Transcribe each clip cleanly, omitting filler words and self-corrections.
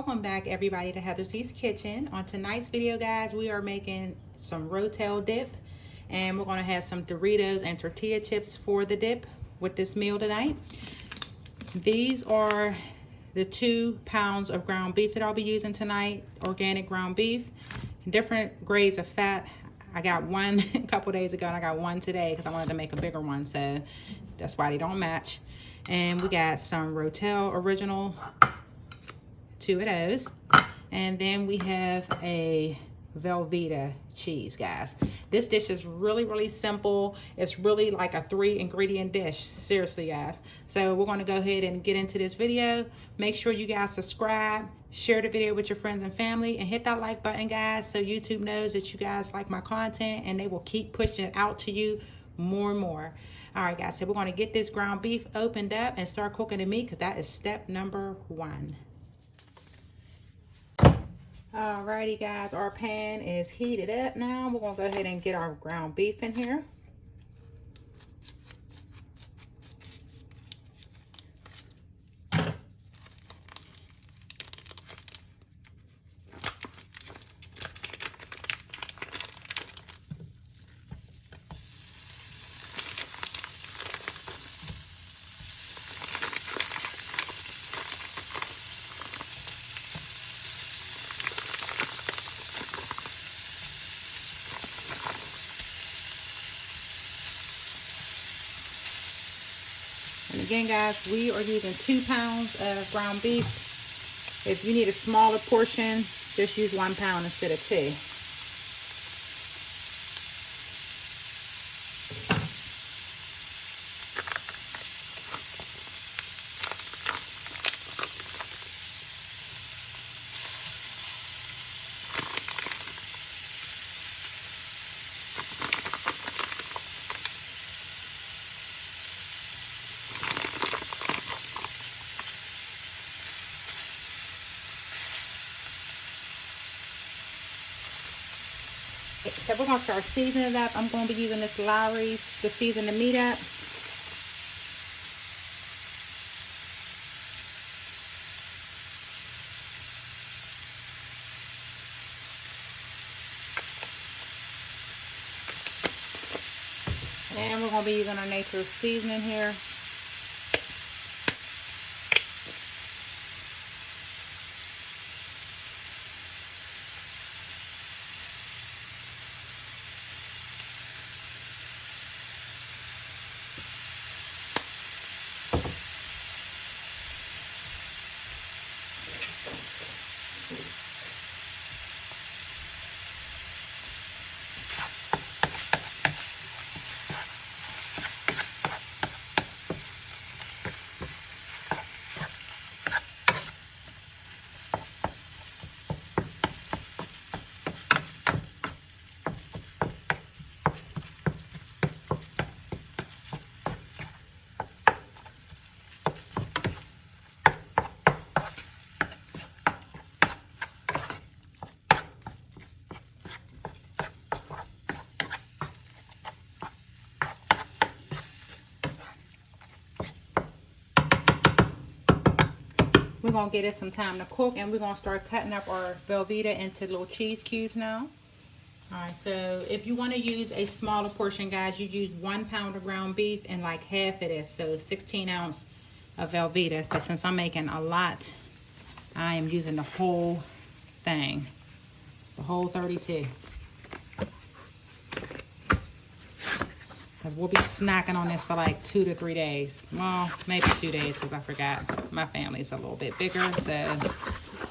Welcome back everybody to Heather C's Kitchen. On tonight's video, guys, we are making some Rotel dip, and we're going to have some Doritos and tortilla chips for the dip with this meal tonight. These are the 2 pounds of ground beef that I'll be using tonight, organic ground beef, different grades of fat. I got one a couple days ago and I got one today because I wanted to make a bigger one, so that's why they don't match. And we got some Rotel original, 2 of those, and then we have a velveeta cheese, guys. This dish is really simple. It's really like a 3-ingredient dish, seriously, guys. So we're going to go ahead and get into this video. Make sure you guys subscribe, share the video with your friends and family, and hit that like button, guys, so YouTube knows that you guys like my content and they will keep pushing it out to you more and more. All right, guys, so we're going to get this ground beef opened up and start cooking the meat, because that is step number 1. Alrighty, guys, our pan is heated up now. We're gonna go ahead and get our ground beef in here. And again, guys, we are using 2 pounds of ground beef. If you need a smaller portion, just use 1 pound instead of 2. So we're going to start seasoning it up. I'm going to be using this Lowry's to season the meat up. And we're going to be using our natural seasoning here. We're going to give it some time to cook, and we're going to start cutting up our velveeta into little cheese cubes now. Alright, so if you want to use a smaller portion, guys, you use 1 pound of ground beef and like half of this, so 16 ounce of velveeta. But since I'm making a lot, I am using the whole thing, the whole 32. Because we'll be snacking on this for like 2 to 3 days. Well, maybe 2 days, because I forgot my family's a little bit bigger. So,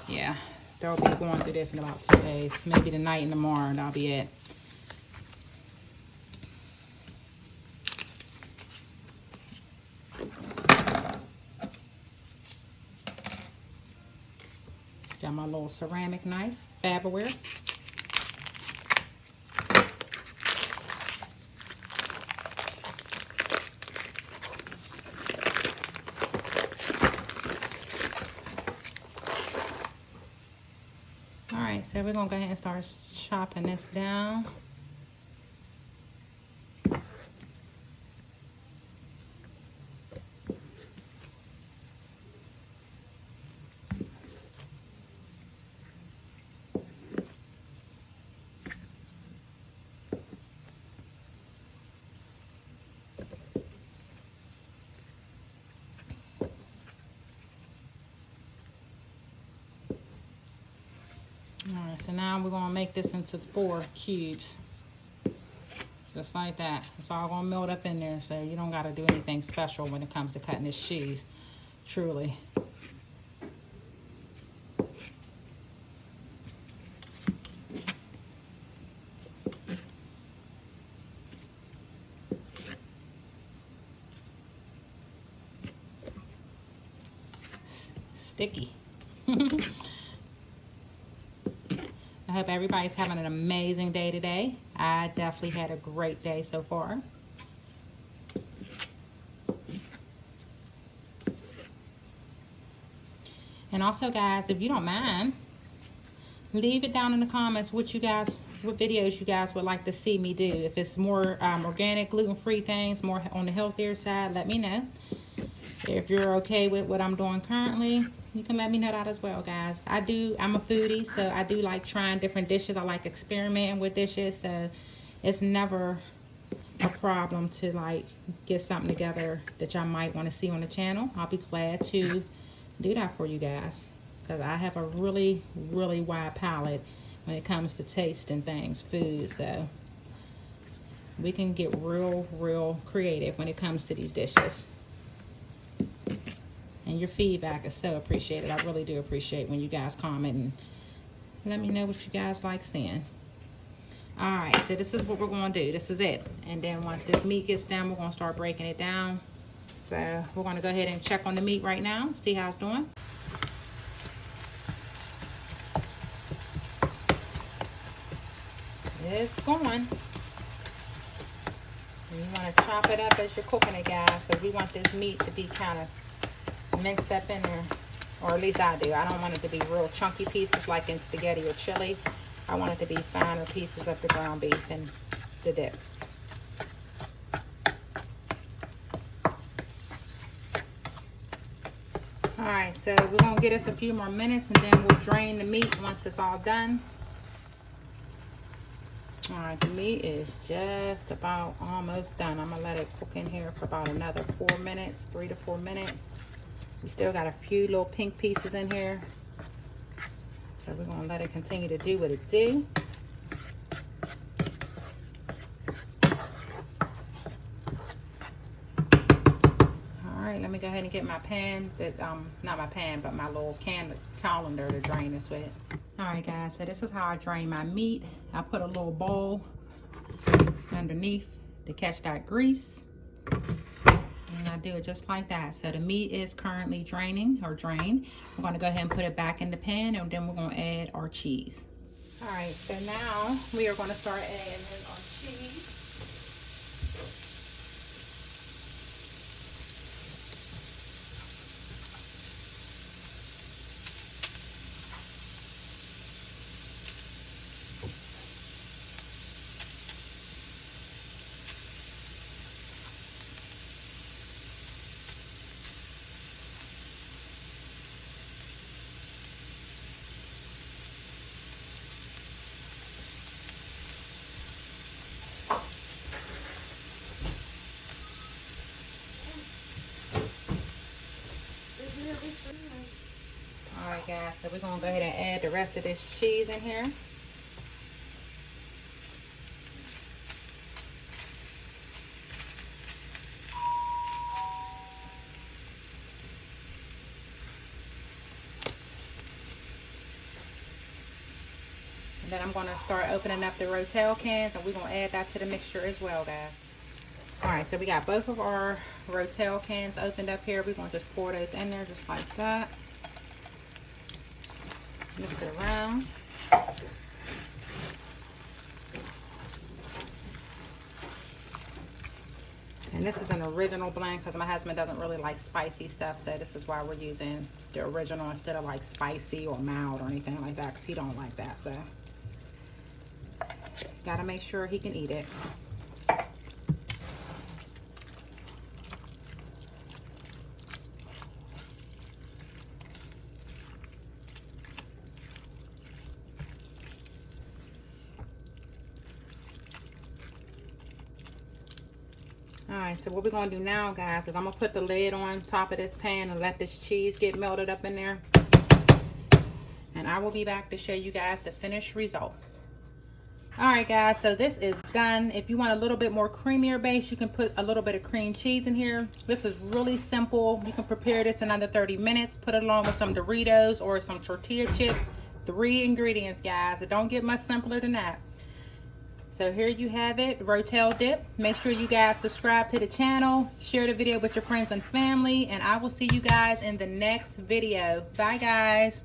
yeah, they'll be going through this in about 2 days. Maybe tonight and tomorrow, and that'll be it. Got my little ceramic knife, Faberware. Alright, so we're going to go ahead and start chopping this down. All right, so now we're gonna make this into 4 cubes. Just like that. It's all gonna melt up in there, so you don't gotta do anything special when it comes to cutting this cheese, truly. Sticky. I hope everybody's having an amazing day today. I definitely had a great day so far. And also, guys, if you don't mind, leave it down in the comments what videos you guys would like to see me do. If it's more organic, gluten-free things, more on the healthier side, let me know. If you're okay with what I'm doing currently, you can let me know that as well, guys. I'm a foodie, so I do like trying different dishes. I like experimenting with dishes, so it's never a problem to like get something together that y'all might want to see on the channel. I'll be glad to do that for you guys, because I have a really, really wide palate when it comes to tasting things, food, so we can get real creative when it comes to these dishes. And your feedback is so appreciated. I really do appreciate when you guys comment and let me know what you guys like seeing. Alright, so this is what we're going to do. This is it. And then once this meat gets done, we're going to start breaking it down. So we're going to go ahead and check on the meat right now, see how it's doing. It's going. And you want to chop it up as you're cooking it, guys, because we want this meat to be kind of minced up in there, or at least I do. I don't want it to be real chunky pieces like in spaghetti or chili. I want it to be finer pieces of the ground beef and the dip. Alright, so we're going to get us a few more minutes and then we'll drain the meat once it's all done. Alright, the meat is just about almost done. I'm going to let it cook in here for about another 4 minutes, 3 to 4 minutes. We still got a few little pink pieces in here. So we're going to let it continue to do what it do. Alright, let me go ahead and get my pan, not my pan, but my little colander to drain this with. Alright guys, so this is how I drain my meat. I put a little bowl underneath to catch that grease. And I do it just like that. So the meat is currently draining or drained. I'm going to go ahead and put it back in the pan, and then we're going to add our cheese. Alright, so now we are going to start adding our cheese. Alright guys, so we're going to go ahead and add the rest of this cheese in here. And then I'm going to start opening up the Rotel cans, and we're going to add that to the mixture as well, guys. Alright, so we got both of our Rotel cans opened up here. We're going to just pour those in there just like that. Mix it around. And this is an original blend because my husband doesn't really like spicy stuff, so this is why we're using the original instead of like spicy or mild or anything like that, because he don't like that. So gotta make sure he can eat it. Alright, so what we're going to do now, guys, is I'm going to put the lid on top of this pan and let this cheese get melted up in there. And I will be back to show you guys the finished result. All right, guys, so this is done. If you want a little bit more creamier base, you can put a little bit of cream cheese in here. This is really simple. You can prepare this in under 30 minutes. Put it along with some Doritos or some tortilla chips. 3 ingredients, guys. It don't get much simpler than that. So here you have it, Rotel dip. Make sure you guys subscribe to the channel, share the video with your friends and family, and I will see you guys in the next video. Bye, guys.